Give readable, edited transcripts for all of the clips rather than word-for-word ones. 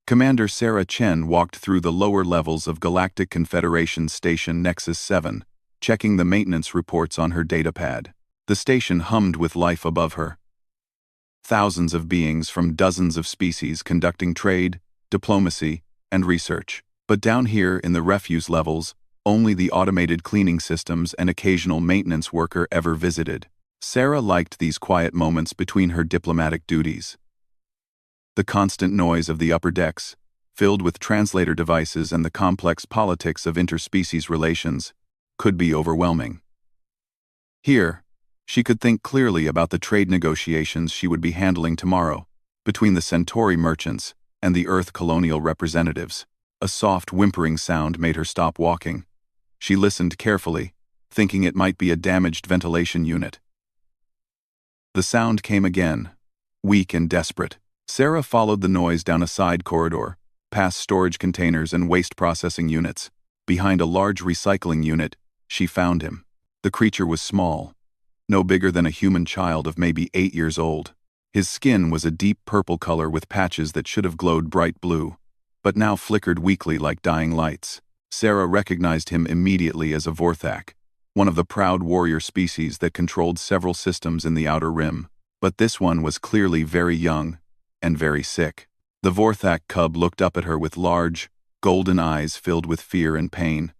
Commander Sarah Chen walked through the lower levels of Galactic Confederation Station Nexus 7, checking the maintenance reports on her datapad. The station hummed with life above her. Thousands of beings from dozens of species conducting trade, diplomacy, and research. But down here in the refuse levels, only the automated cleaning systems and occasional maintenance worker ever visited. Sarah liked these quiet moments between her diplomatic duties. The constant noise of the upper decks, filled with translator devices and the complex politics of interspecies relations, could be overwhelming. Here, she could think clearly about the trade negotiations she would be handling tomorrow, between the Centauri merchants and the Earth colonial representatives. A soft whimpering sound made her stop walking. She listened carefully, thinking it might be a damaged ventilation unit. The sound came again, weak and desperate. Sarah followed the noise down a side corridor, past storage containers and waste processing units. Behind a large recycling unit, she found him. The creature was small, no bigger than a human child of maybe 8 years old. His skin was a deep purple color with patches that should have glowed bright blue, but now flickered weakly like dying lights. Sarah recognized him immediately as a Vorthak, one of the proud warrior species that controlled several systems in the Outer Rim. But this one was clearly very young and very sick. The Vorthak cub looked up at her with large, golden eyes filled with fear and pain.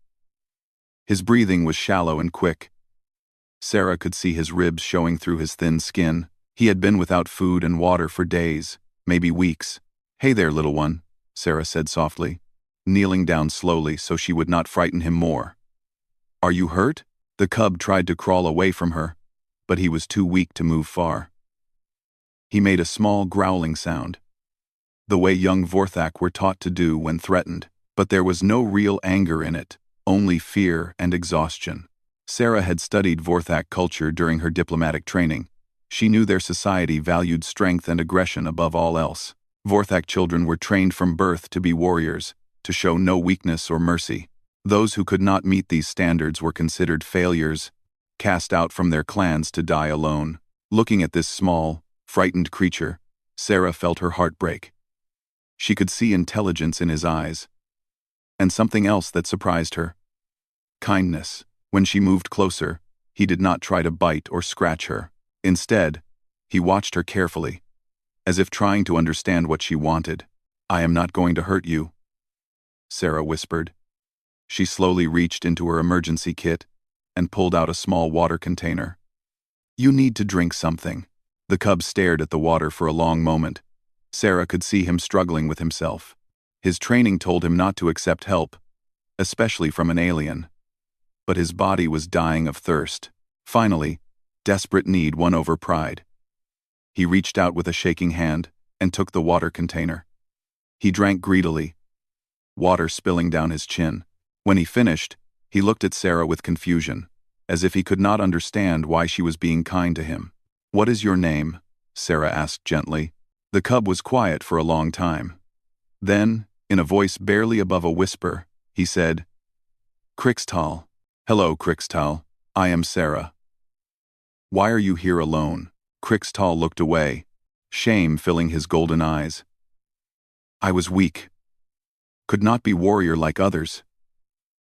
His breathing was shallow and quick. Sarah could see his ribs showing through his thin skin. He had been without food and water for days, maybe weeks. "Hey there, little one," Sarah said softly, kneeling down slowly so she would not frighten him more. "Are you hurt?" The cub tried to crawl away from her, but he was too weak to move far. He made a small growling sound, the way young Vorthak were taught to do when threatened, but there was no real anger in it, only fear and exhaustion. Sarah had studied Vorthak culture during her diplomatic training. She knew their society valued strength and aggression above all else. Vorthak children were trained from birth to be warriors, to show no weakness or mercy. Those who could not meet these standards were considered failures, cast out from their clans to die alone. Looking at this small, frightened creature, Sarah felt her heart break. She could see intelligence in his eyes, and something else that surprised her: kindness. When she moved closer, he did not try to bite or scratch her. Instead, he watched her carefully, as if trying to understand what she wanted. "I am not going to hurt you," Sarah whispered. She slowly reached into her emergency kit and pulled out a small water container. "You need to drink something." The cub stared at the water for a long moment. Sarah could see him struggling with himself. His training told him not to accept help, especially from an alien. But his body was dying of thirst. Finally, desperate need won over pride. He reached out with a shaking hand and took the water container. He drank greedily, water spilling down his chin. When he finished, he looked at Sarah with confusion, as if he could not understand why she was being kind to him. "What is your name?" Sarah asked gently. The cub was quiet for a long time. Then, in a voice barely above a whisper, he said, "Crixtal." "Hello, Crixtal. I am Sarah." "Why are you here alone?" Crixtal looked away, shame filling his golden eyes. "I was weak. Could not be warrior like others.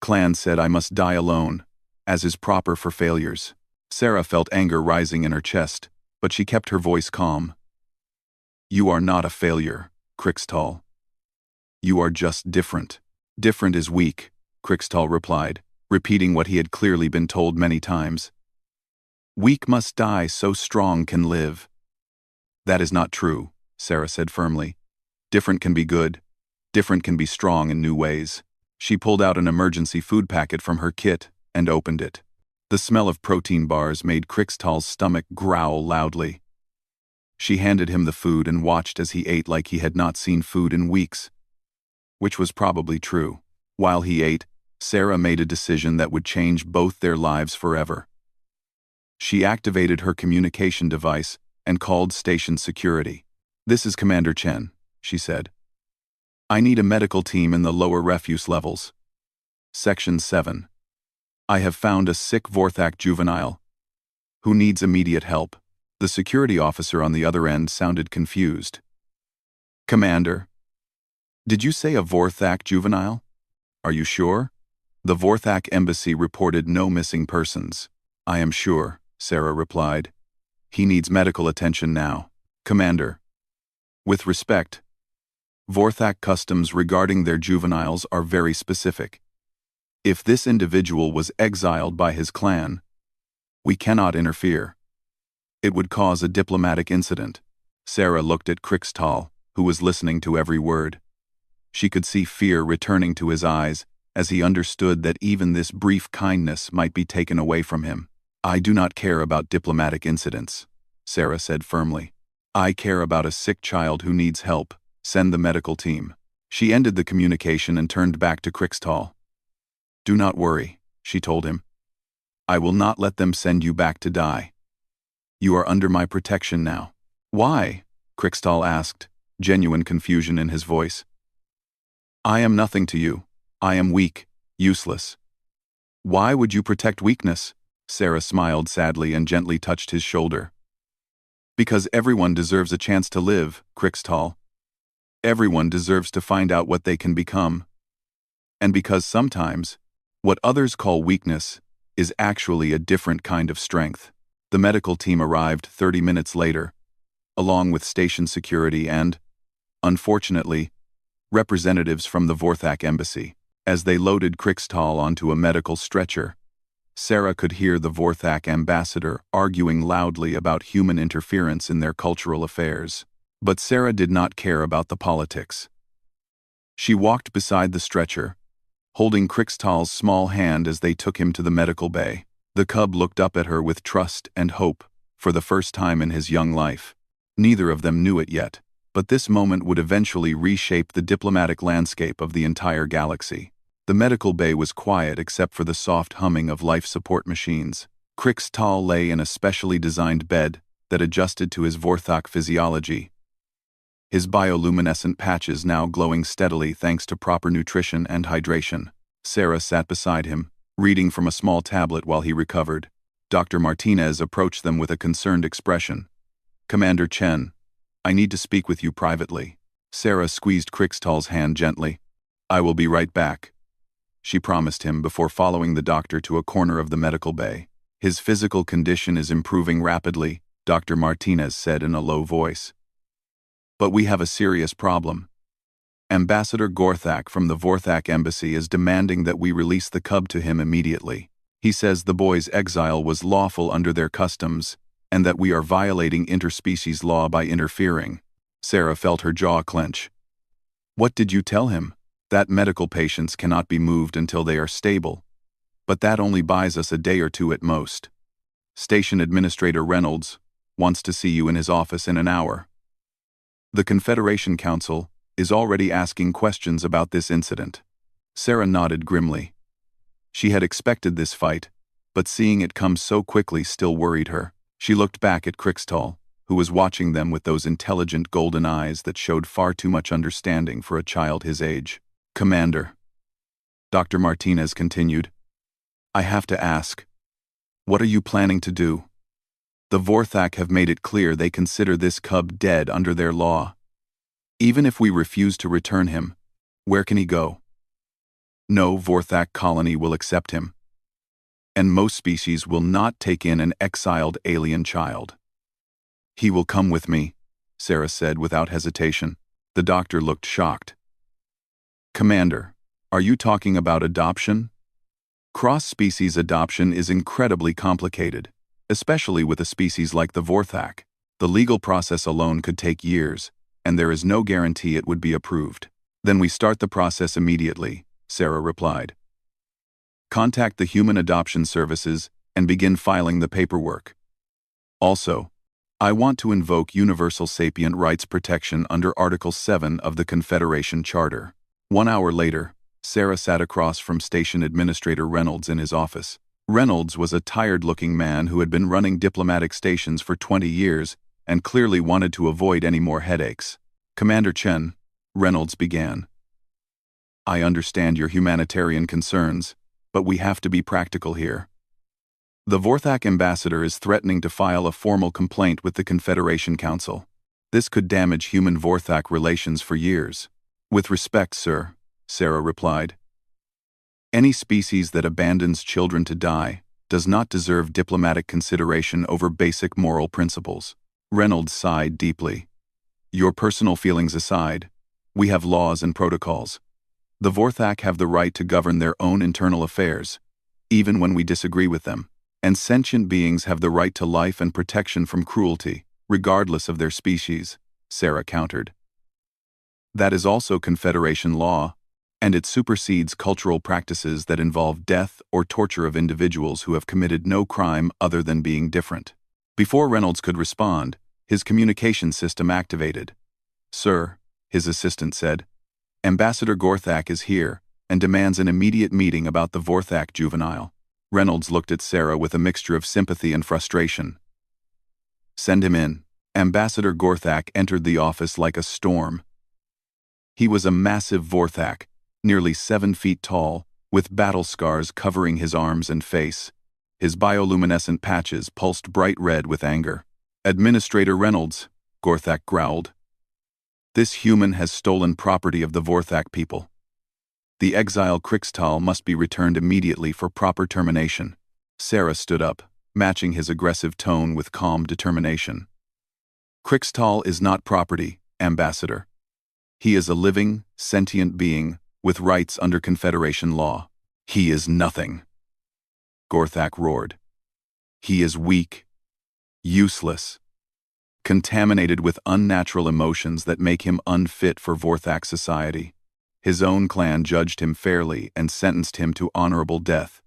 Clan said I must die alone, as is proper for failures." Sarah felt anger rising in her chest, but she kept her voice calm. "You are not a failure, Crixtal. You are just different." "Different is weak," Crixtal replied, repeating what he had clearly been told many times. "Weak must die so strong can live." "That is not true," Sarah said firmly. "Different can be good. Different can be strong in new ways." She pulled out an emergency food packet from her kit and opened it. The smell of protein bars made Crixtal's stomach growl loudly. She handed him the food and watched as he ate like he had not seen food in weeks. Which was probably true. While he ate, Sarah made a decision that would change both their lives forever. She activated her communication device and called station security. "This is Commander Chen," she said. "I need a medical team in the lower refuse levels. Section 7. I have found a sick Vorthak juvenile who needs immediate help." The security officer on the other end sounded confused. "Commander, Did you say a Vorthak juvenile? Are you sure? The Vorthak embassy reported no missing persons. I am sure, Sarah replied. He needs medical attention now. Commander. With respect, Vorthak customs regarding their juveniles are very specific. If this individual was exiled by his clan, we cannot interfere. It would cause a diplomatic incident. Sarah looked at Krixtal, who was listening to every word. She could see fear returning to his eyes as he understood that even this brief kindness might be taken away from him. I do not care about diplomatic incidents, Sarah said firmly. I care about a sick child who needs help. Send the medical team. She ended the communication and turned back to Krixtal. Do not worry, she told him. I will not let them send you back to die. You are under my protection now. Why? Krixtal asked, genuine confusion in his voice. I am nothing to you. I am weak, useless. Why would you protect weakness? Sarah smiled sadly and gently touched his shoulder. Because everyone deserves a chance to live, Krixtal. Everyone deserves to find out what they can become. And because sometimes, what others call weakness is actually a different kind of strength. The medical team arrived 30 minutes later, along with station security and, unfortunately, representatives from the Vorthak embassy. As they loaded Krixtal onto a medical stretcher, Sarah could hear the Vorthak ambassador arguing loudly about human interference in their cultural affairs. But Sarah did not care about the politics. She walked beside the stretcher, holding Krixtal's small hand as they took him to the medical bay. The cub looked up at her with trust and hope for the first time in his young life. Neither of them knew it yet, but this moment would eventually reshape the diplomatic landscape of the entire galaxy. The medical bay was quiet except for the soft humming of life support machines. Krixtal lay in a specially designed bed that adjusted to his Vorthak physiology, his bioluminescent patches now glowing steadily thanks to proper nutrition and hydration. Sarah sat beside him, reading from a small tablet while he recovered. Dr. Martinez approached them with a concerned expression. Commander Chen, I need to speak with you privately. Sarah squeezed Krixtal's hand gently. I will be right back, she promised him before following the doctor to a corner of the medical bay. His physical condition is improving rapidly, Dr. Martinez said in a low voice. But we have a serious problem. Ambassador Gorthak from the Vorthak embassy is demanding that we release the cub to him immediately. He says the boy's exile was lawful under their customs, and that we are violating interspecies law by interfering. Sarah felt her jaw clench. What did you tell him? That medical patients cannot be moved until they are stable. But that only buys us a day or two at most. Station Administrator Reynolds wants to see you in his office in an hour. The Confederation Council is already asking questions about this incident. Sarah nodded grimly. She had expected this fight, but seeing it come so quickly still worried her. She looked back at Krixtal, who was watching them with those intelligent golden eyes that showed far too much understanding for a child his age. Commander, Dr. Martinez continued, I have to ask, what are you planning to do? The Vorthak have made it clear they consider this cub dead under their law. Even if we refuse to return him, where can he go? No Vorthak colony will accept him. And most species will not take in an exiled alien child. He will come with me, Sarah said without hesitation. The doctor looked shocked. Commander, are you talking about adoption? Cross-species adoption is incredibly complicated, especially with a species like the Vorthak. The legal process alone could take years, and there is no guarantee it would be approved. Then we start the process immediately, Sarah replied. Contact the Human Adoption Services and begin filing the paperwork. Also, I want to invoke universal sapient rights protection under Article 7 of the Confederation Charter. 1 hour later, Sarah sat across from Station Administrator Reynolds in his office. Reynolds was a tired-looking man who had been running diplomatic stations for 20 years and clearly wanted to avoid any more headaches. Commander Chen, Reynolds began. I understand your humanitarian concerns, but we have to be practical here. The Vorthak ambassador is threatening to file a formal complaint with the Confederation Council. This could damage human-Vorthak relations for years. With respect, sir, Sarah replied. Any species that abandons children to die does not deserve diplomatic consideration over basic moral principles. Reynolds sighed deeply. Your personal feelings aside, we have laws and protocols. The Vorthak have the right to govern their own internal affairs, even when we disagree with them, and sentient beings have the right to life and protection from cruelty, regardless of their species, Sarah countered. That is also Confederation law, and it supersedes cultural practices that involve death or torture of individuals who have committed no crime other than being different. Before Reynolds could respond, his communication system activated. Sir, his assistant said, Ambassador Gorthak is here and demands an immediate meeting about the Vorthak juvenile. Reynolds looked at Sarah with a mixture of sympathy and frustration. Send him in. Ambassador Gorthak entered the office like a storm. He was a massive Vorthak, nearly 7 feet tall, with battle scars covering his arms and face. His bioluminescent patches pulsed bright red with anger. Administrator Reynolds, Gorthak growled. This human has stolen property of the Vorthak people. The exile Krixtal must be returned immediately for proper termination. Sarah stood up, matching his aggressive tone with calm determination. Krixtal is not property, Ambassador. He is a living, sentient being with rights under Confederation law. He is nothing. Gorthak roared. He is weak, useless, contaminated with unnatural emotions that make him unfit for Vorthak society. His own clan judged him fairly and sentenced him to honorable death.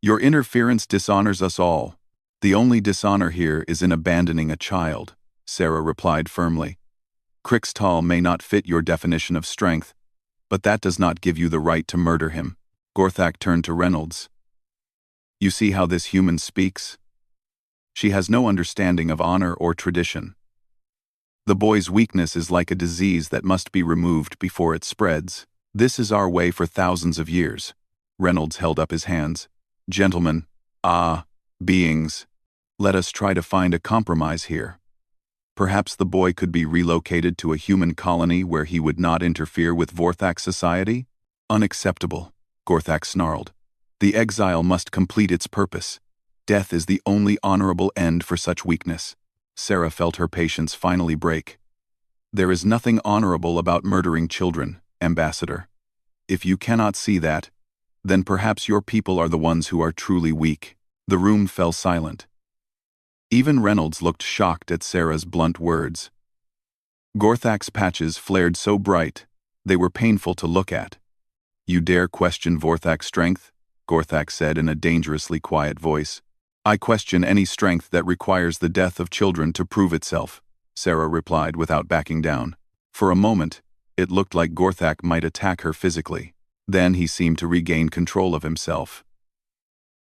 Your interference dishonors us all. The only dishonor here is in abandoning a child, Sarah replied firmly. Krixtal may not fit your definition of strength, but that does not give you the right to murder him. Gorthak turned to Reynolds. You see how this human speaks? She has no understanding of honor or tradition. The boy's weakness is like a disease that must be removed before it spreads. This is our way for thousands of years. Reynolds held up his hands. Gentlemen, beings, let us try to find a compromise here. Perhaps the boy could be relocated to a human colony where he would not interfere with Vorthak society? Unacceptable, Gorthak snarled. The exile must complete its purpose. Death is the only honorable end for such weakness. Sarah felt her patience finally break. There is nothing honorable about murdering children, Ambassador. If you cannot see that, then perhaps your people are the ones who are truly weak. The room fell silent. Even Reynolds looked shocked at Sarah's blunt words. Gorthak's patches flared so bright, they were painful to look at. You dare question Vorthak's strength? Gorthak said in a dangerously quiet voice. I question any strength that requires the death of children to prove itself, Sarah replied without backing down. For a moment, it looked like Gorthak might attack her physically. Then he seemed to regain control of himself.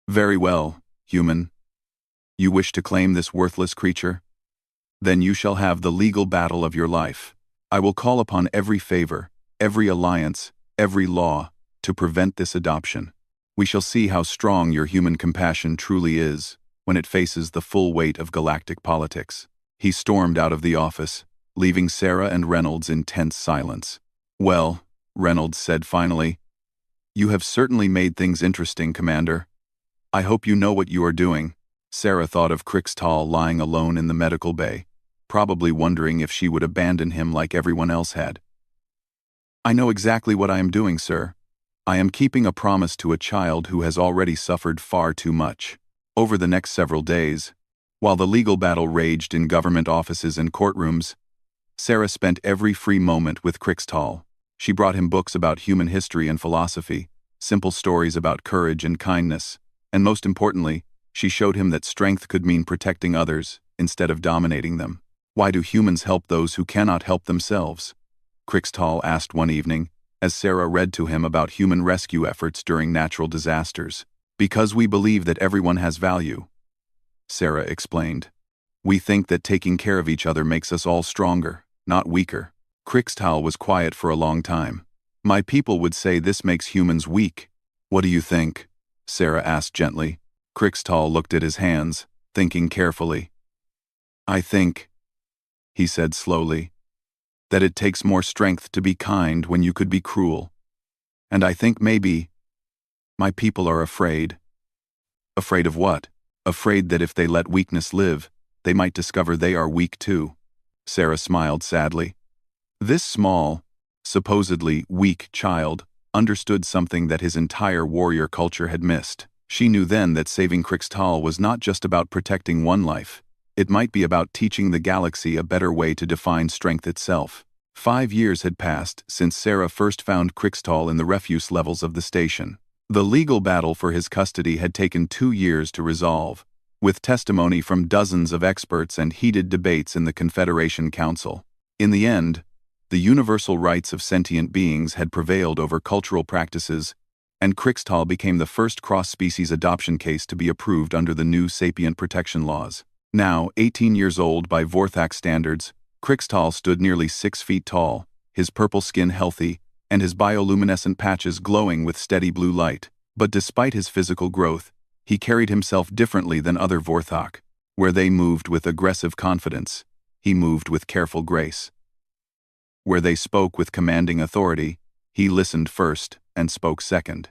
Very well, human. You wish to claim this worthless creature? Then you shall have the legal battle of your life. I will call upon every favor, every alliance, every law, to prevent this adoption. We shall see how strong your human compassion truly is when it faces the full weight of galactic politics. He stormed out of the office, leaving Sarah and Reynolds in tense silence. Well, Reynolds said finally, you have certainly made things interesting, Commander. I hope you know what you are doing. Sarah thought of Krixtal lying alone in the medical bay, probably wondering if she would abandon him like everyone else had. I know exactly what I am doing, sir. I am keeping a promise to a child who has already suffered far too much. Over the next several days, while the legal battle raged in government offices and courtrooms, Sarah spent every free moment with Krixtal. She brought him books about human history and philosophy, simple stories about courage and kindness, and most importantly, she showed him that strength could mean protecting others instead of dominating them. Why do humans help those who cannot help themselves? Krixtal asked one evening, as Sarah read to him about human rescue efforts during natural disasters. Because we believe that everyone has value, Sarah explained. We think that taking care of each other makes us all stronger, not weaker. Krixtal was quiet for a long time. My people would say this makes humans weak. What do you think? Sarah asked gently. Krixtal looked at his hands, thinking carefully. I think, he said slowly, That it takes more strength to be kind when you could be cruel. And I think maybe my people are afraid. Afraid of what? Afraid that if they let weakness live, they might discover they are weak too. Sarah smiled sadly. This small, supposedly weak child understood something that his entire warrior culture had missed. She knew then that saving Krixtal was not just about protecting one life. It might be about teaching the galaxy a better way to define strength itself. 5 years had passed since Sarah first found Krixtal in the refuse levels of the station. The legal battle for his custody had taken 2 years to resolve, with testimony from dozens of experts and heated debates in the Confederation Council. In the end, the universal rights of sentient beings had prevailed over cultural practices, and Krixtal became the first cross-species adoption case to be approved under the new sapient protection laws. Now, 18 years old by Vorthak standards, Krixtal stood nearly 6 feet tall, his purple skin healthy, and his bioluminescent patches glowing with steady blue light. But despite his physical growth, he carried himself differently than other Vorthak. Where they moved with aggressive confidence, he moved with careful grace. Where they spoke with commanding authority, he listened first and spoke second.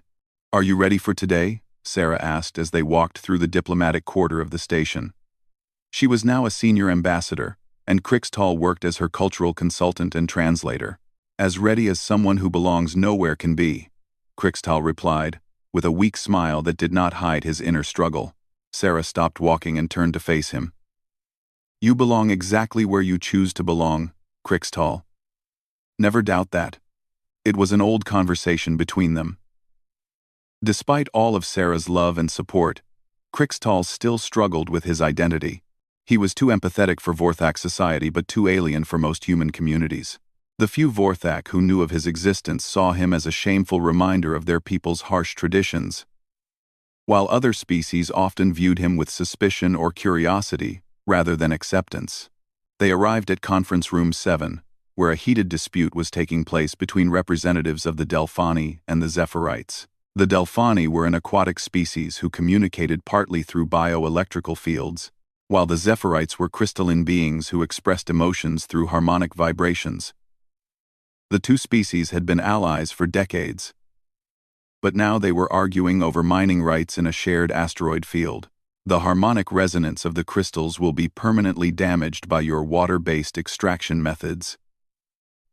"Are you ready for today?" Sarah asked as they walked through the diplomatic quarter of the station. She was now a senior ambassador, and Krixtal worked as her cultural consultant and translator. "As ready as someone who belongs nowhere can be," Krixtal replied, with a weak smile that did not hide his inner struggle. Sarah stopped walking and turned to face him. "You belong exactly where you choose to belong, Krixtal. Never doubt that." It was an old conversation between them. Despite all of Sarah's love and support, Krixtal still struggled with his identity. He was too empathetic for Vorthak society but too alien for most human communities. The few Vorthak who knew of his existence saw him as a shameful reminder of their people's harsh traditions, while other species often viewed him with suspicion or curiosity rather than acceptance. They arrived at Conference Room 7, where a heated dispute was taking place between representatives of the Delphani and the Zephyrite. The Delphani were an aquatic species who communicated partly through bioelectrical fields, while the Zephyrite were crystalline beings who expressed emotions through harmonic vibrations. The two species had been allies for decades, but now they were arguing over mining rights in a shared asteroid field. "The harmonic resonance of the crystals will be permanently damaged by your water-based extraction methods,"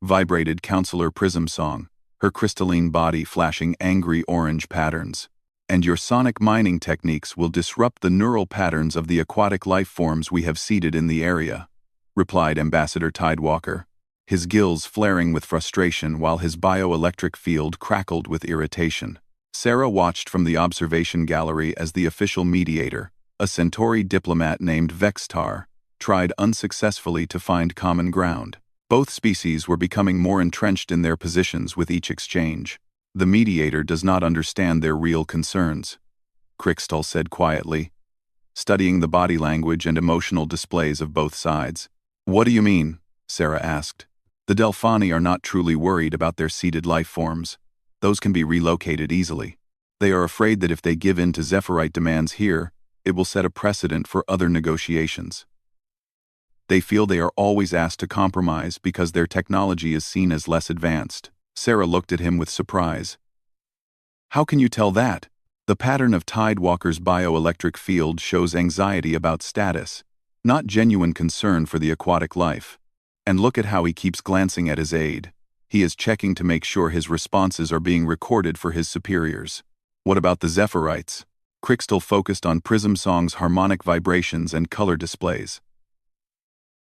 vibrated Counselor Prism Song, her crystalline body flashing angry orange patterns. "And your sonic mining techniques will disrupt the neural patterns of the aquatic life forms we have seeded in the area," replied Ambassador Tidewalker, his gills flaring with frustration while his bioelectric field crackled with irritation. Sarah watched from the observation gallery as the official mediator, a Centauri diplomat named Vextar, tried unsuccessfully to find common ground. Both species were becoming more entrenched in their positions with each exchange. "The mediator does not understand their real concerns," Krixtal said quietly, studying the body language and emotional displays of both sides. "What do you mean?" Sarah asked. "The Delphani are not truly worried about their seeded life forms. Those can be relocated easily. They are afraid that if they give in to Zephyrite demands here, it will set a precedent for other negotiations. They feel they are always asked to compromise because their technology is seen as less advanced." Sarah looked at him with surprise. "How can you tell that? The pattern of Tidewalker's bioelectric field shows anxiety about status, not genuine concern for the aquatic life. And look at how he keeps glancing at his aide. He is checking to make sure his responses are being recorded for his superiors." "What about the Zephyrite?" Krixtal focused on Prism Song's harmonic vibrations and color displays.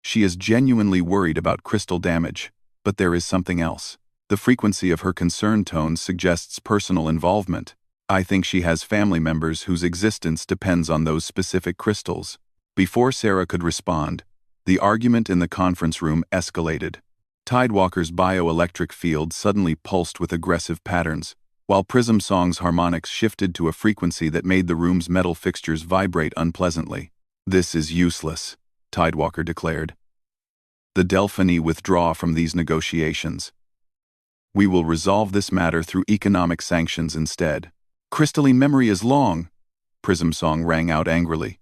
"She is genuinely worried about crystal damage, but there is something else. The frequency of her concern tone suggests personal involvement. I think she has family members whose existence depends on those specific crystals." Before Sarah could respond, the argument in the conference room escalated. Tidewalker's bioelectric field suddenly pulsed with aggressive patterns, while Prism Song's harmonics shifted to a frequency that made the room's metal fixtures vibrate unpleasantly. "This is useless," Tidewalker declared. "The Delphani withdraw from these negotiations. We will resolve this matter through economic sanctions instead." "Crystalline memory is long," Prism Song rang out angrily.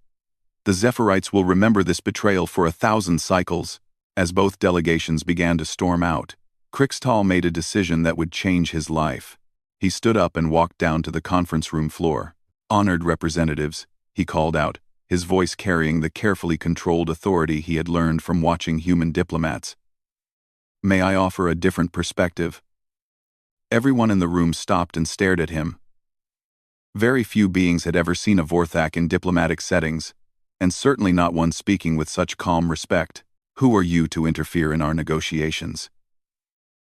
"The Zephyrite will remember this betrayal for 1,000 cycles, As both delegations began to storm out, Crixtal made a decision that would change his life. He stood up and walked down to the conference room floor. "Honored representatives," he called out, his voice carrying the carefully controlled authority he had learned from watching human diplomats. "May I offer a different perspective?" Everyone in the room stopped and stared at him. Very few beings had ever seen a Vorthak in diplomatic settings, and certainly not one speaking with such calm respect. "Who are you to interfere in our negotiations?"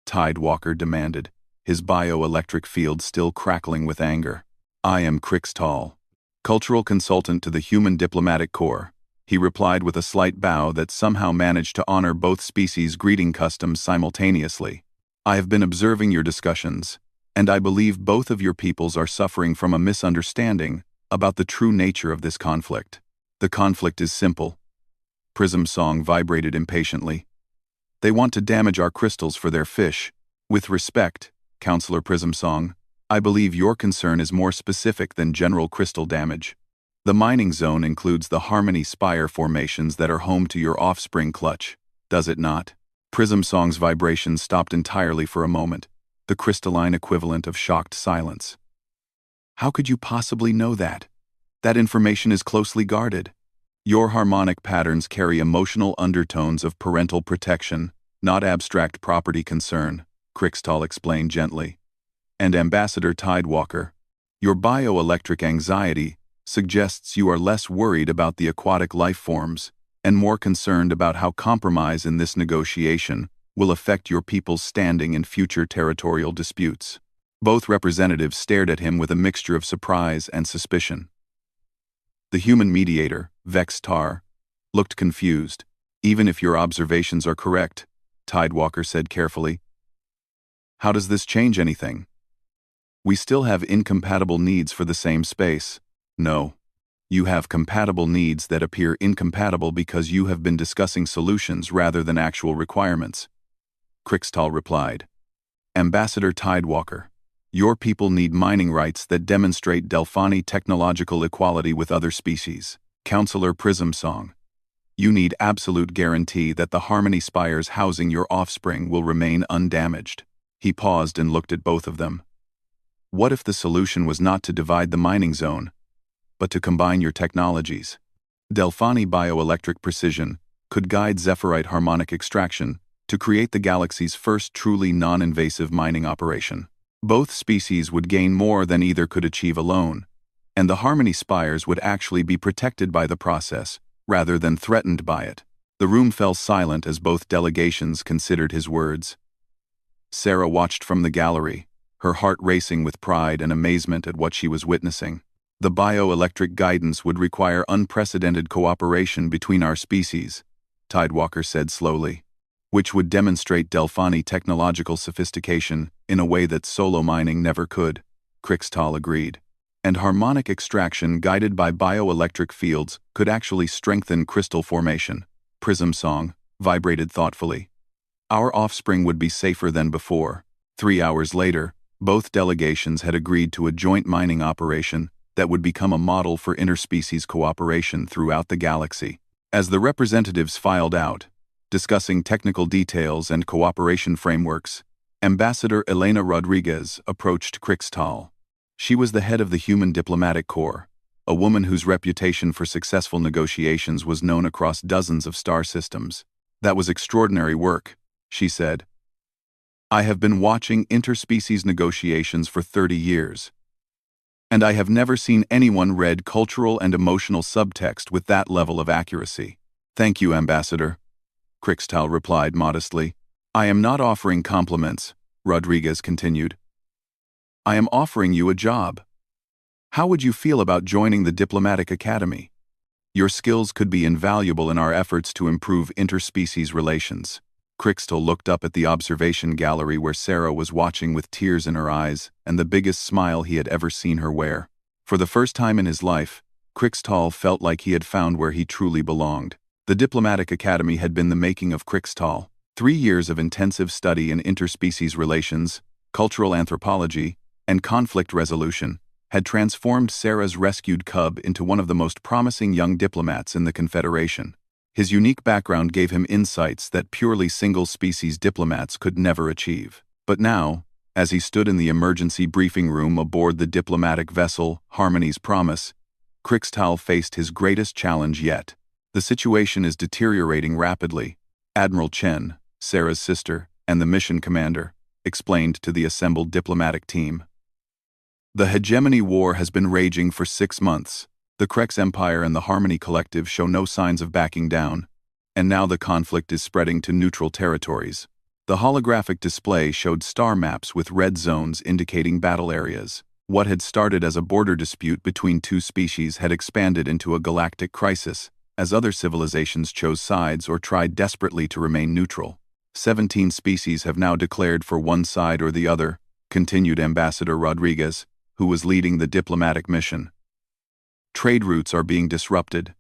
Tidewalker demanded, his bioelectric field still crackling with anger. "I am Crixtal, cultural consultant to the Human Diplomatic Corps," he replied with a slight bow that somehow managed to honor both species' greeting customs simultaneously. "I have been observing your discussions, and I believe both of your peoples are suffering from a misunderstanding about the true nature of this conflict. The conflict is simple." Prism Song vibrated impatiently. "They want to damage our crystals for their fish. With respect, Counselor Prism Song, I believe your concern is more specific than general crystal damage. The mining zone includes the Harmony Spire formations that are home to your offspring clutch, does it not?" Prism Song's vibrations stopped entirely for a moment, the crystalline equivalent of shocked silence. "How could you possibly know that? That information is closely guarded. Your harmonic patterns carry emotional undertones of parental protection, not abstract property concern," Crixtal explained gently. "And Ambassador Tidewalker, your bioelectric anxiety suggests you are less worried about the aquatic life forms and more concerned about how compromise in this negotiation will affect your people's standing in future territorial disputes." Both representatives stared at him with a mixture of surprise and suspicion. The human mediator, Vex Tar, looked confused. "Even if your observations are correct," Tidewalker said carefully, "how does this change anything? We still have incompatible needs for the same space." "No. You have compatible needs that appear incompatible because you have been discussing solutions rather than actual requirements," Crixtal replied. "Ambassador Tidewalker, your people need mining rights that demonstrate Delphani technological equality with other species. Counselor Prism Song, you need absolute guarantee that the Harmony Spires housing your offspring will remain undamaged." He paused and looked at both of them. "What if the solution was not to divide the mining zone, but to combine your technologies? Delphani bioelectric precision could guide Zephyrite harmonic extraction to create the galaxy's first truly non-invasive mining operation. Both species would gain more than either could achieve alone, and the Harmony Spires would actually be protected by the process, rather than threatened by it." The room fell silent as both delegations considered his words. Sarah watched from the gallery, her heart racing with pride and amazement at what she was witnessing. "The bioelectric guidance would require unprecedented cooperation between our species," Tidewalker said slowly, "which would demonstrate Delphani technological sophistication in a way that solo mining never could," Crixtal agreed. "And harmonic extraction guided by bioelectric fields could actually strengthen crystal formation," Prism Song vibrated thoughtfully. "Our offspring would be safer than before." 3 hours later, both delegations had agreed to a joint mining operation that would become a model for interspecies cooperation throughout the galaxy. As the representatives filed out, discussing technical details and cooperation frameworks, Ambassador Elena Rodriguez approached Crixtal. She was the head of the Human Diplomatic Corps, a woman whose reputation for successful negotiations was known across dozens of star systems. "That was extraordinary work," she said. "I have been watching interspecies negotiations for 30 years, and I have never seen anyone read cultural and emotional subtext with that level of accuracy." "Thank you, Ambassador," Crixtal replied modestly. "I am not offering compliments," Rodriguez continued. "I am offering you a job. How would you feel about joining the Diplomatic Academy? Your skills could be invaluable in our efforts to improve interspecies relations." Crixtal looked up at the observation gallery where Sarah was watching with tears in her eyes and the biggest smile he had ever seen her wear. For the first time in his life, Crixtal felt like he had found where he truly belonged. The Diplomatic Academy had been the making of Crixtal. 3 years of intensive study in interspecies relations, cultural anthropology, and conflict resolution had transformed Sarah's rescued cub into one of the most promising young diplomats in the Confederation. His unique background gave him insights that purely single-species diplomats could never achieve. But now, as he stood in the emergency briefing room aboard the diplomatic vessel Harmony's Promise, Crixtal faced his greatest challenge yet. The situation is deteriorating rapidly, Admiral Chen, Sarah's sister, and the mission commander, explained to the assembled diplomatic team. The Hegemony War has been raging for 6 months. The Krex Empire and the Harmony Collective show no signs of backing down, and now the conflict is spreading to neutral territories. The holographic display showed star maps with red zones indicating battle areas. What had started as a border dispute between two species had expanded into a galactic crisis, as other civilizations chose sides or tried desperately to remain neutral. 17 species have now declared for one side or the other, continued Ambassador Rodriguez, who was leading the diplomatic mission. Trade routes are being disrupted.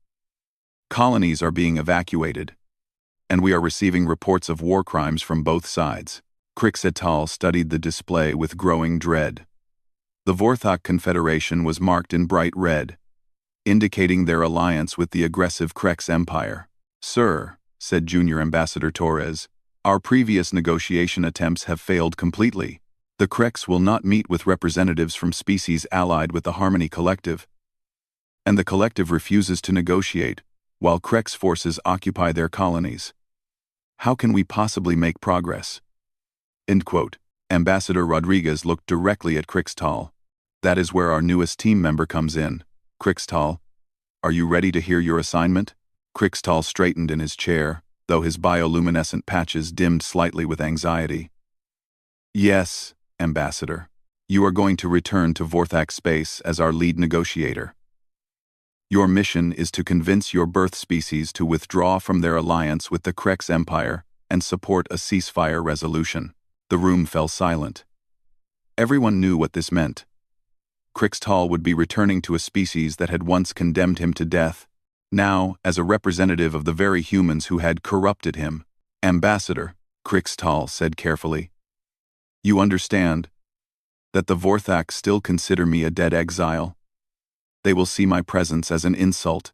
Colonies are being evacuated. And we are receiving reports of war crimes from both sides. Crix et al. Studied the display with growing dread. The Vorthok Confederation was marked in bright red, indicating their alliance with the aggressive Krex Empire. "Sir," said Junior Ambassador Torres, "our previous negotiation attempts have failed completely. The Krex will not meet with representatives from species allied with the Harmony Collective, and the Collective refuses to negotiate, while Krex forces occupy their colonies. How can we possibly make progress?" End quote. Ambassador Rodriguez looked directly at Crixtal. "That is where our newest team member comes in. Crixtal, are you ready to hear your assignment?" Crixtal straightened in his chair, though his bioluminescent patches dimmed slightly with anxiety. "Yes, Ambassador. You are going to return to Vorthak space as our lead negotiator. Your mission is to convince your birth species to withdraw from their alliance with the Krex Empire and support a ceasefire resolution." The room fell silent. Everyone knew what this meant. Crixtal would be returning to a species that had once condemned him to death, now as a representative of the very humans who had corrupted him. "Ambassador," Crixtal said carefully, "you understand that the Vorthak still consider me a dead exile? They will see my presence as an insult,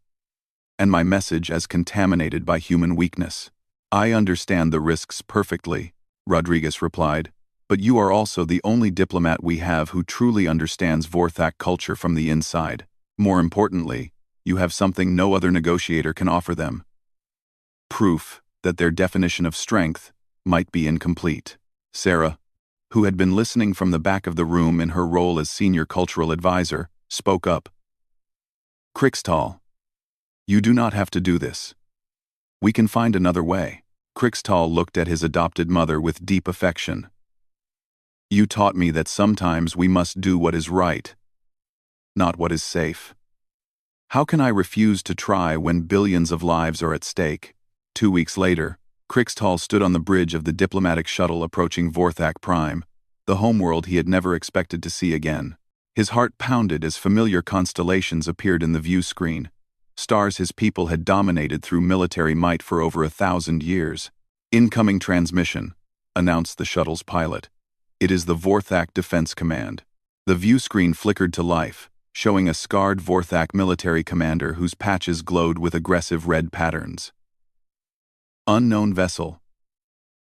and my message as contaminated by human weakness." "I understand the risks perfectly," Rodriguez replied, "but you are also the only diplomat we have who truly understands Vorthak culture from the inside. More importantly, you have something no other negotiator can offer them: proof that their definition of strength might be incomplete." Sarah, who had been listening from the back of the room in her role as senior cultural advisor, spoke up. "Crixtal, you do not have to do this. We can find another way." Crixtal looked at his adopted mother with deep affection. "You taught me that sometimes we must do what is right, not what is safe. How can I refuse to try when billions of lives are at stake?" 2 weeks later, Crixtal stood on the bridge of the diplomatic shuttle approaching Vorthak Prime, the homeworld he had never expected to see again. His heart pounded as familiar constellations appeared in the view screen, stars his people had dominated through military might for over 1,000 years. "Incoming transmission," announced the shuttle's pilot. "It is the Vorthak Defense Command." The view screen flickered to life, showing a scarred Vorthak military commander whose patches glowed with aggressive red patterns. "Unknown vessel.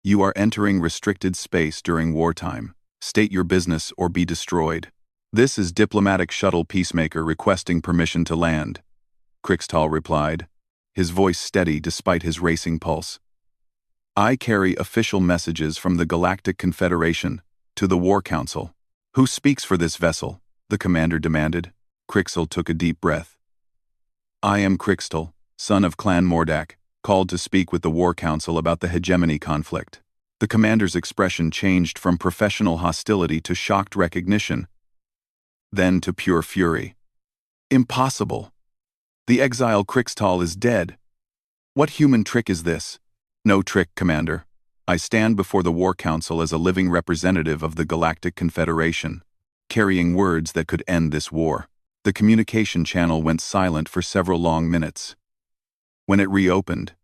You are entering restricted space during wartime. State your business or be destroyed. This is Diplomatic Shuttle Peacemaker requesting permission to land," Crixtal replied, his voice steady despite his racing pulse. "I carry official messages from the Galactic Confederation to the War Council." "Who speaks for this vessel?" the commander demanded. Crixtal took a deep breath. "I am Crixtal, son of Clan Mordak, called to speak with the War Council about the hegemony conflict." The commander's expression changed from professional hostility to shocked recognition, then to pure fury. "Impossible! The exile Crixtal is dead. What human trick is this?" "No trick, Commander. I stand before the War Council as a living representative of the Galactic Confederation, carrying words that could end this war." The communication channel went silent for several long minutes. When it reopened,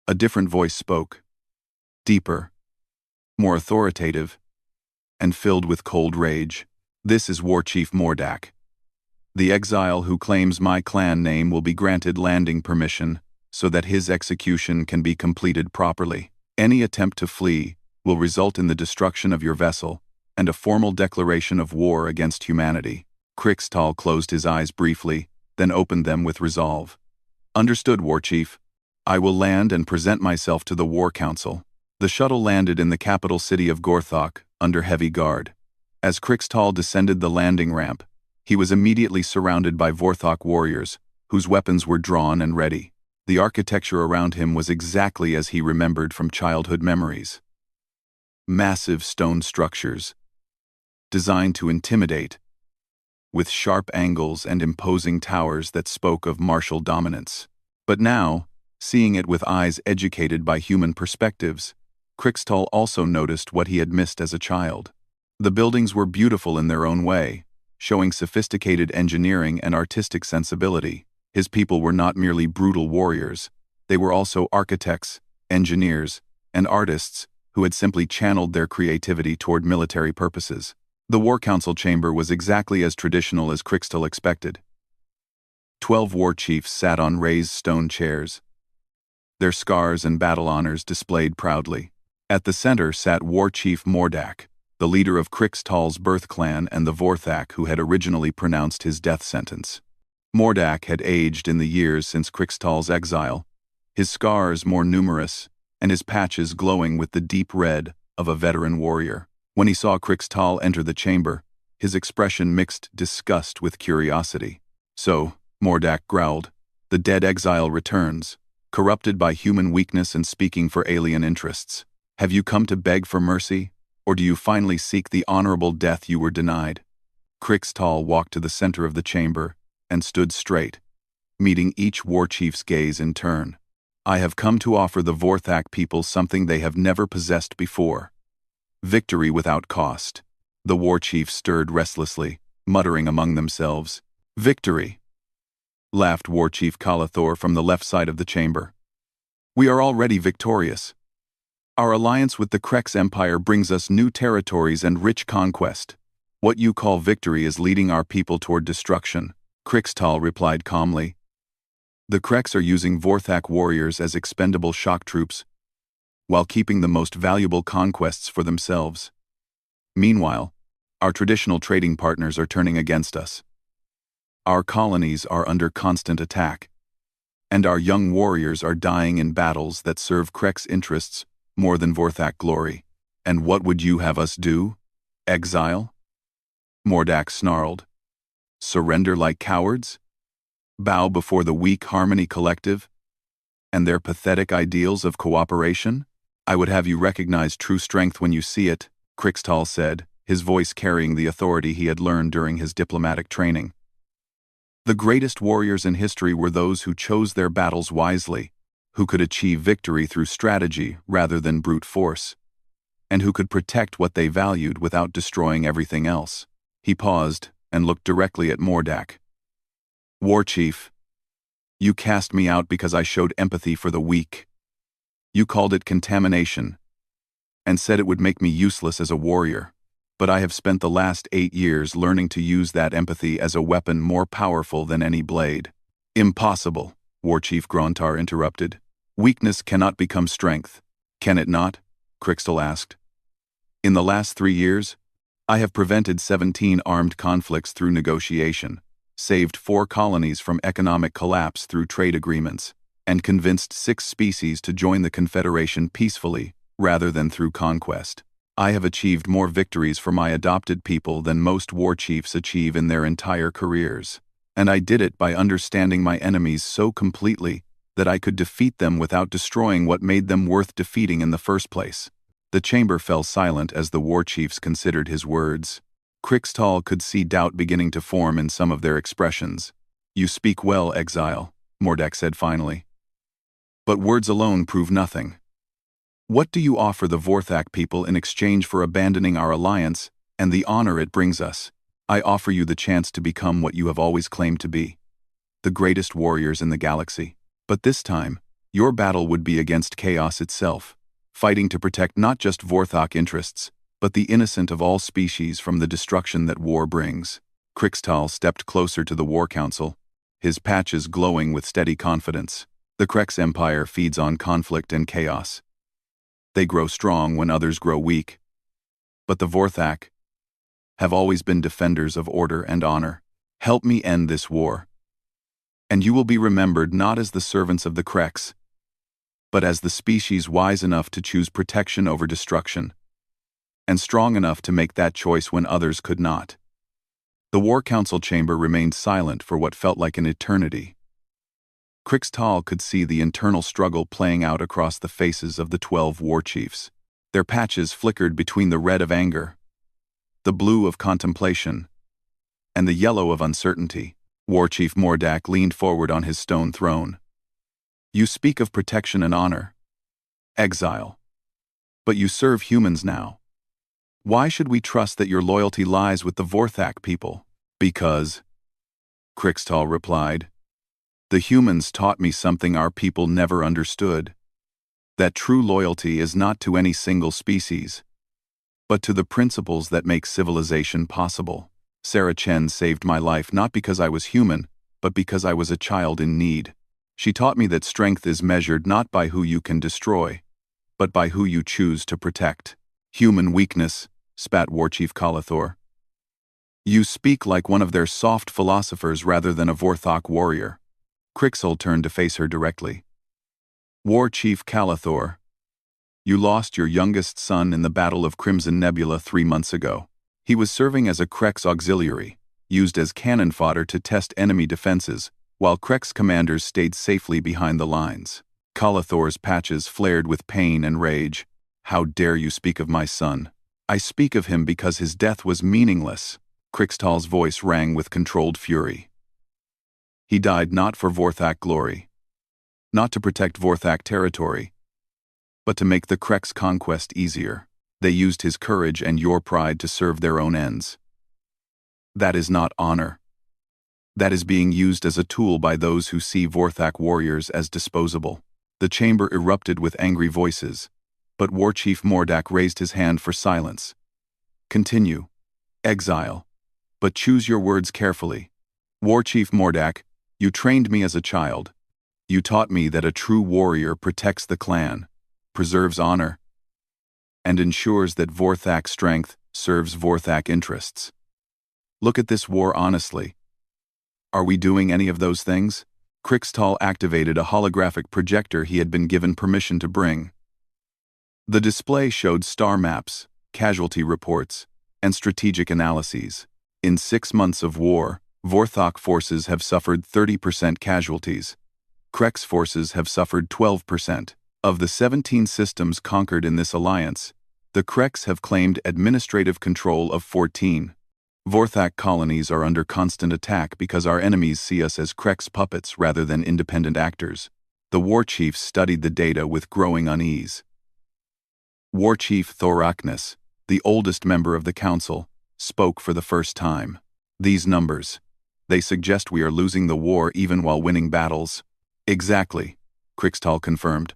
a different voice spoke, deeper, more authoritative, and filled with cold rage. "This is War Chief Mordak. The exile who claims my clan name will be granted landing permission, so that his execution can be completed properly. Any attempt to flee will result in the destruction of your vessel and a formal declaration of war against humanity. Krixtal closed his eyes briefly, then opened them with resolve. Understood, War Chief. I will land and present myself to the War Council. The shuttle landed in the capital city of Gorthok, under heavy guard. As Krixtal descended the landing ramp, he was immediately surrounded by Vorthok warriors, whose weapons were drawn and ready. The architecture around him was exactly as he remembered from childhood memories. Massive stone structures, designed to intimidate, with sharp angles and imposing towers that spoke of martial dominance. But now, seeing it with eyes educated by human perspectives, Krixtal also noticed what he had missed as a child. The buildings were beautiful in their own way, showing sophisticated engineering and artistic sensibility. His people were not merely brutal warriors, they were also architects, engineers, and artists who had simply channeled their creativity toward military purposes. The War Council chamber was exactly as traditional as Krixtal expected. 12 war chiefs sat on raised stone chairs, their scars and battle honors displayed proudly. At the center sat War Chief Mordak, the leader of Krixtal's birth clan and the Vorthak who had originally pronounced his death sentence. Mordak had aged in the years since Krixtal's exile, his scars more numerous and his patches glowing with the deep red of a veteran warrior. When he saw Krixtal enter the chamber, his expression mixed disgust with curiosity. So, Mordak growled, "The dead exile returns, corrupted by human weakness and speaking for alien interests. Have you come to beg for mercy, or do you finally seek the honorable death you were denied?" Krixtal walked to the center of the chamber and stood straight, meeting each war chief's gaze in turn. "I have come to offer the Vorthak people something they have never possessed before. Victory without cost." The war chiefs stirred restlessly, muttering among themselves. "Victory," laughed War Chief Kalathor from the left side of the chamber. "We are already victorious. Our alliance with the Krex Empire brings us new territories and rich conquest. What you call victory is leading our people toward destruction," Krixtal replied calmly. "The Krex are using Vorthak warriors as expendable shock troops, while keeping the most valuable conquests for themselves. Meanwhile, our traditional trading partners are turning against us. Our colonies are under constant attack, and our young warriors are dying in battles that serve Krex interests more than Vorthak glory. And what would you have us do? Exile?" Mordak snarled. "Surrender like cowards? Bow before the weak Harmony Collective and their pathetic ideals of cooperation? I would have you recognize true strength when you see it," Krixtal said, his voice carrying the authority he had learned during his diplomatic training. "The greatest warriors in history were those who chose their battles wisely, who could achieve victory through strategy rather than brute force, and who could protect what they valued without destroying everything else." He paused and looked directly at Mordak. "War Chief, you cast me out because I showed empathy for the weak. You called it contamination, and said it would make me useless as a warrior. But I have spent the last 8 years learning to use that empathy as a weapon more powerful than any blade." "Impossible," War Chief Grontar interrupted. "Weakness cannot become strength, can it not?" Krixtal asked. "In the last 3 years, I have prevented 17 armed conflicts through negotiation, saved 4 colonies from economic collapse through trade agreements, and convinced 6 species to join the Confederation peacefully rather than through conquest. I have achieved more victories for my adopted people than most war chiefs achieve in their entire careers. And I did it by understanding my enemies so completely that I could defeat them without destroying what made them worth defeating in the first place." The chamber fell silent as the war chiefs considered his words. Krixtal could see doubt beginning to form in some of their expressions. "You speak well, Exile," Mordak said finally. "But words alone prove nothing. What do you offer the Vorthak people in exchange for abandoning our alliance and the honor it brings us?" "I offer you the chance to become what you have always claimed to be, the greatest warriors in the galaxy. But this time, your battle would be against chaos itself, fighting to protect not just Vorthak interests, but the innocent of all species from the destruction that war brings." Krixtal stepped closer to the War Council, his patches glowing with steady confidence. The Krex Empire feeds on conflict and chaos. They grow strong when others grow weak. But the Vorthak have always been defenders of order and honor. Help me end this war. And you will be remembered not as the servants of the Krex, but as the species wise enough to choose protection over destruction, and strong enough to make that choice when others could not. The War Council chamber remained silent for what felt like an eternity. Krixtal could see the internal struggle playing out across the faces of the 12 war chiefs. Their patches flickered between the red of anger, the blue of contemplation, and the yellow of uncertainty. War Chief Mordak leaned forward on his stone throne. You speak of protection and honor, exile. But you serve humans now. Why should we trust that your loyalty lies with the Vorthak people? Because, Krixtal replied, the humans taught me something our people never understood. That true loyalty is not to any single species, but to the principles that make civilization possible. Sarah Chen saved my life not because I was human, but because I was a child in need. She taught me that strength is measured not by who you can destroy, but by who you choose to protect. Human weakness, spat Warchief Kalathor. You speak like one of their soft philosophers rather than a Vorthok warrior. Krixel turned to face her directly. War Chief Kalathor, you lost your youngest son in the Battle of Crimson Nebula 3 months ago. He was serving as a Krex auxiliary, used as cannon fodder to test enemy defenses, while Krex commanders stayed safely behind the lines. Kalathor's patches flared with pain and rage. How dare you speak of my son? I speak of him because his death was meaningless. Krixtal's voice rang with controlled fury. He died not for Vorthak glory, not to protect Vorthak territory, but to make the Krex conquest easier. They used his courage and your pride to serve their own ends. That is not honor. That is being used as a tool by those who see Vorthak warriors as disposable. The chamber erupted with angry voices, but War Chief Mordak raised his hand for silence. Continue, exile, but choose your words carefully. War Chief Mordak, you trained me as a child. You taught me that a true warrior protects the clan, preserves honor, and ensures that Vorthak strength serves Vorthak interests. Look at this war honestly. Are we doing any of those things? Krixtal activated a holographic projector he had been given permission to bring. The display showed star maps, casualty reports, and strategic analyses. In 6 months of war, Vorthok forces have suffered 30% casualties. Krex forces have suffered 12%. Of the 17 systems conquered in this alliance, the Krex have claimed administrative control of 14. Vorthak colonies are under constant attack because our enemies see us as Krex puppets rather than independent actors. The war chiefs studied the data with growing unease. War Chief Thoraknus, the oldest member of the council, spoke for the first time. These numbers, they suggest we are losing the war even while winning battles. Exactly, Krixtal confirmed.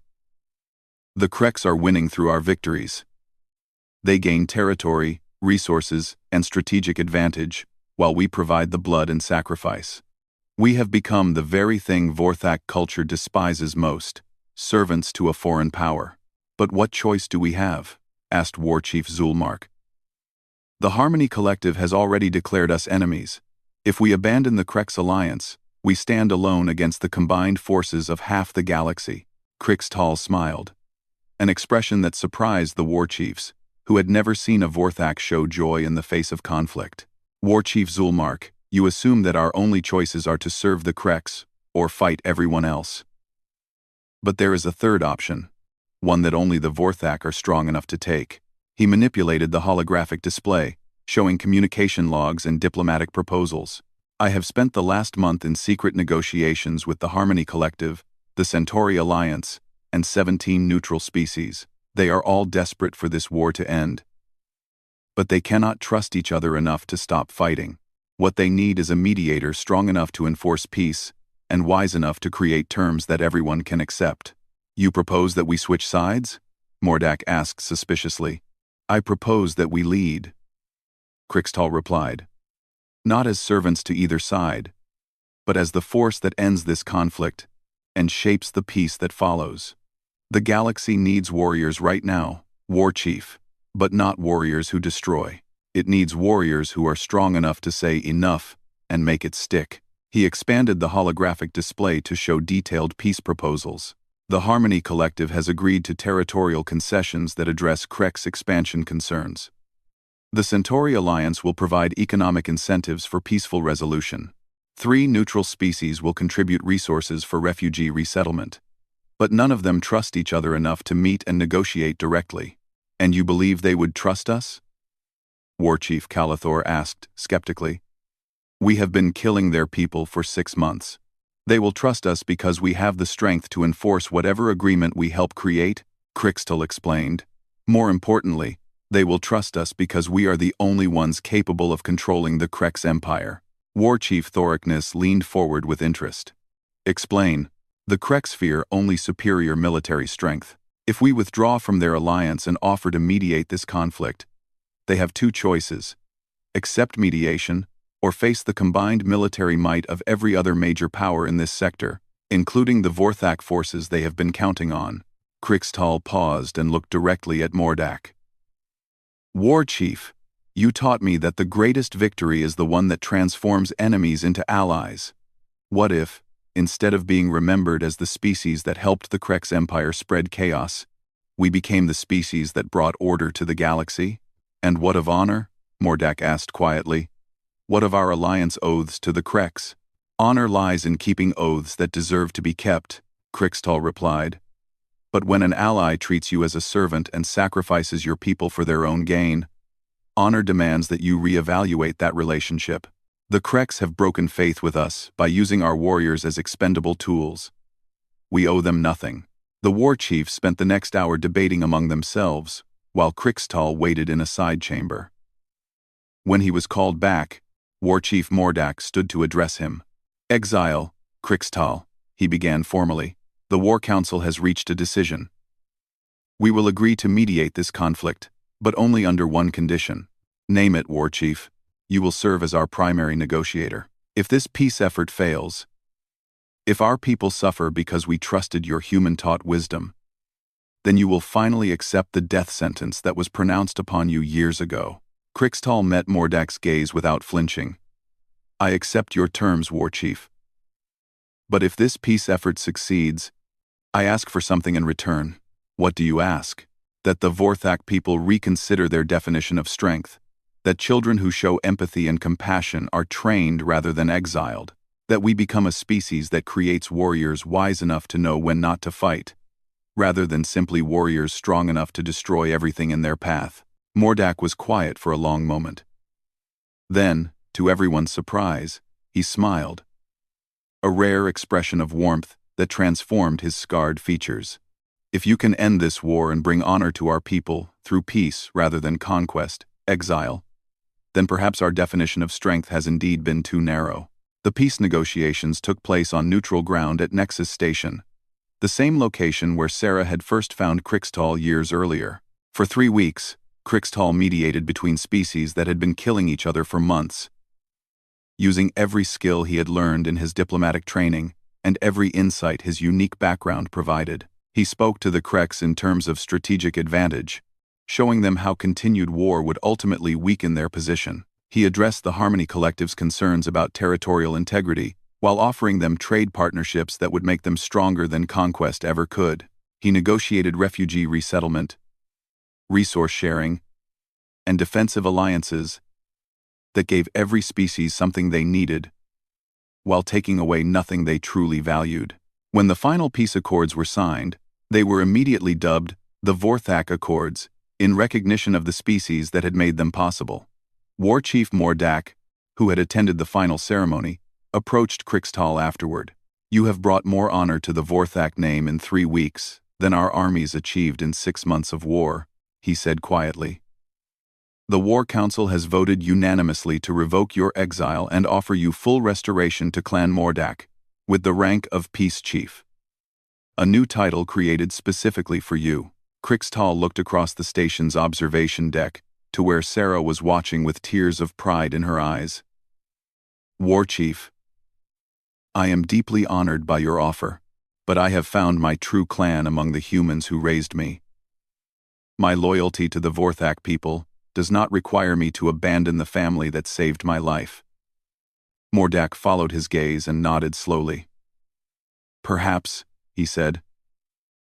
The Krex are winning through our victories. They gain territory, resources, and strategic advantage, while we provide the blood and sacrifice. We have become the very thing Vorthak culture despises most, servants to a foreign power. But what choice do we have? Asked War Chief Zulmark. The Harmony Collective has already declared us enemies. If we abandon the Krex alliance, we stand alone against the combined forces of half the galaxy. Krixtal smiled, an expression that surprised the war chiefs, who had never seen a Vorthak show joy in the face of conflict. War Chief Zulmark, you assume that our only choices are to serve the Krex, or fight everyone else. But there is a third option, one that only the Vorthak are strong enough to take. He manipulated the holographic display, showing communication logs and diplomatic proposals. I have spent the last month in secret negotiations with the Harmony Collective, the Centauri Alliance, and 17 neutral species. They are all desperate for this war to end. But they cannot trust each other enough to stop fighting. What they need is a mediator strong enough to enforce peace, and wise enough to create terms that everyone can accept. You propose that we switch sides? Mordak asked suspiciously. I propose that we lead, Krixtal replied. Not as servants to either side, but as the force that ends this conflict and shapes the peace that follows. The galaxy needs warriors right now, War Chief, but not warriors who destroy. It needs warriors who are strong enough to say enough and make it stick. He expanded the holographic display to show detailed peace proposals. The Harmony Collective has agreed to territorial concessions that address Krek's expansion concerns. The Centauri Alliance will provide economic incentives for peaceful resolution. 3 neutral species will contribute resources for refugee resettlement. But none of them trust each other enough to meet and negotiate directly. And you believe they would trust us? War Chief Calathor asked, skeptically. We have been killing their people for 6 months. They will trust us because we have the strength to enforce whatever agreement we help create, Crixtal explained. More importantly, they will trust us because we are the only ones capable of controlling the Krex Empire. War Chief Thoricnus leaned forward with interest. Explain. The Krex fear only superior military strength. If we withdraw from their alliance and offer to mediate this conflict, they have 2 choices. Accept mediation, or face the combined military might of every other major power in this sector, including the Vorthak forces they have been counting on. Crixtal paused and looked directly at Mordak. War Chief, you taught me that the greatest victory is the one that transforms enemies into allies. What if, instead of being remembered as the species that helped the Krex Empire spread chaos, we became the species that brought order to the galaxy? And what of honor? Mordak asked quietly. What of our alliance oaths to the Krex? Honor lies in keeping oaths that deserve to be kept, Crixtal replied. But when an ally treats you as a servant and sacrifices your people for their own gain, honor demands that you reevaluate that relationship. The Krex have broken faith with us by using our warriors as expendable tools. We owe them nothing. The war chiefs spent the next hour debating among themselves, while Crixtal waited in a side chamber. When he was called back, War Chief Mordak stood to address him. Exile, Crixtal, he began formally. The War Council has reached a decision. We will agree to mediate this conflict, but only under one condition. Name it, War Chief. You will serve as our primary negotiator. If this peace effort fails, if our people suffer because we trusted your human-taught wisdom, then you will finally accept the death sentence that was pronounced upon you years ago. Crixtal met Mordak's gaze without flinching. I accept your terms, War Chief. But if this peace effort succeeds, I ask for something in return. What do you ask? That the Vorthak people reconsider their definition of strength. That children who show empathy and compassion are trained rather than exiled. That we become a species that creates warriors wise enough to know when not to fight, rather than simply warriors strong enough to destroy everything in their path. Mordak was quiet for a long moment. Then, to everyone's surprise, he smiled. A rare expression of warmth that transformed his scarred features. If you can end this war and bring honor to our people through peace rather than conquest, exile, then perhaps our definition of strength has indeed been too narrow. The peace negotiations took place on neutral ground at Nexus Station, the same location where Sarah had first found Crixtal years earlier. For 3 weeks, Crixtal mediated between species that had been killing each other for months. Using every skill he had learned in his diplomatic training and every insight his unique background provided, he spoke to the Krex in terms of strategic advantage, showing them how continued war would ultimately weaken their position. He addressed the Harmony Collective's concerns about territorial integrity, while offering them trade partnerships that would make them stronger than conquest ever could. He negotiated refugee resettlement, resource sharing, and defensive alliances that gave every species something they needed, while taking away nothing they truly valued. When the final peace accords were signed, they were immediately dubbed the Vorthak Accords, in recognition of the species that had made them possible. War Chief Mordak, who had attended the final ceremony, approached Crixtal afterward. You have brought more honor to the Vorthak name in 3 weeks than our armies achieved in 6 months of war, he said quietly. The War Council has voted unanimously to revoke your exile and offer you full restoration to Clan Mordak, with the rank of Peace Chief. A new title created specifically for you. Crixtal looked across the station's observation deck to where Sarah was watching with tears of pride in her eyes. War Chief, I am deeply honored by your offer. But I have found my true clan among the humans who raised me. My loyalty to the Vorthak people does not require me to abandon the family that saved my life." Mordak followed his gaze and nodded slowly. "Perhaps," he said,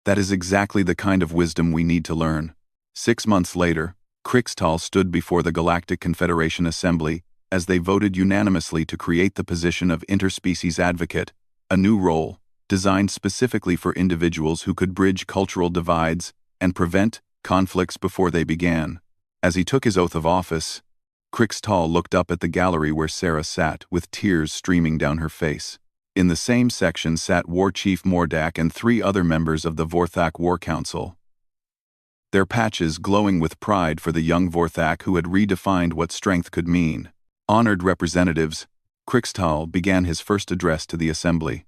"that is exactly the kind of wisdom we need to learn." 6 months later, Krixtal stood before the Galactic Confederation Assembly as they voted unanimously to create the position of Interspecies Advocate, a new role designed specifically for individuals who could bridge cultural divides and prevent conflicts before they began. As he took his oath of office, Krixtal looked up at the gallery where Sarah sat, with tears streaming down her face. In the same section sat War Chief Mordak and 3 other members of the Vorthak War Council, their patches glowing with pride for the young Vorthak who had redefined what strength could mean. Honored representatives, Krixtal began his first address to the assembly.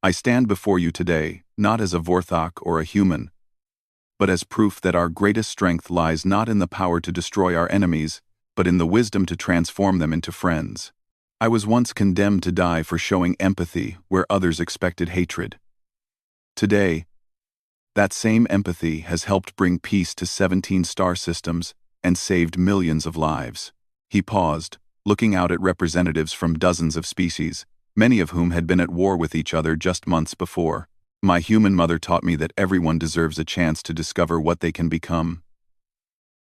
"I stand before you today, not as a Vorthak or a human, but as proof that our greatest strength lies not in the power to destroy our enemies, but in the wisdom to transform them into friends. I was once condemned to die for showing empathy where others expected hatred. Today, that same empathy has helped bring peace to 17 star systems and saved millions of lives." He paused, looking out at representatives from dozens of species, many of whom had been at war with each other just months before. "My human mother taught me that everyone deserves a chance to discover what they can become.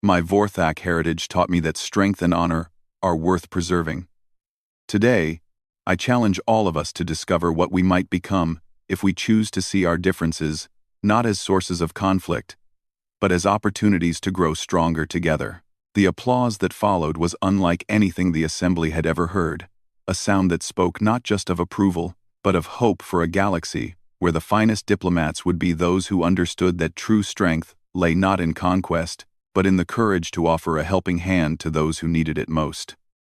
My Vorthak heritage taught me that strength and honor are worth preserving. Today, I challenge all of us to discover what we might become if we choose to see our differences not as sources of conflict, but as opportunities to grow stronger together." The applause that followed was unlike anything the assembly had ever heard, a sound that spoke not just of approval, but of hope for a galaxy where the finest diplomats would be those who understood that true strength lay not in conquest, but in the courage to offer a helping hand to those who needed it most.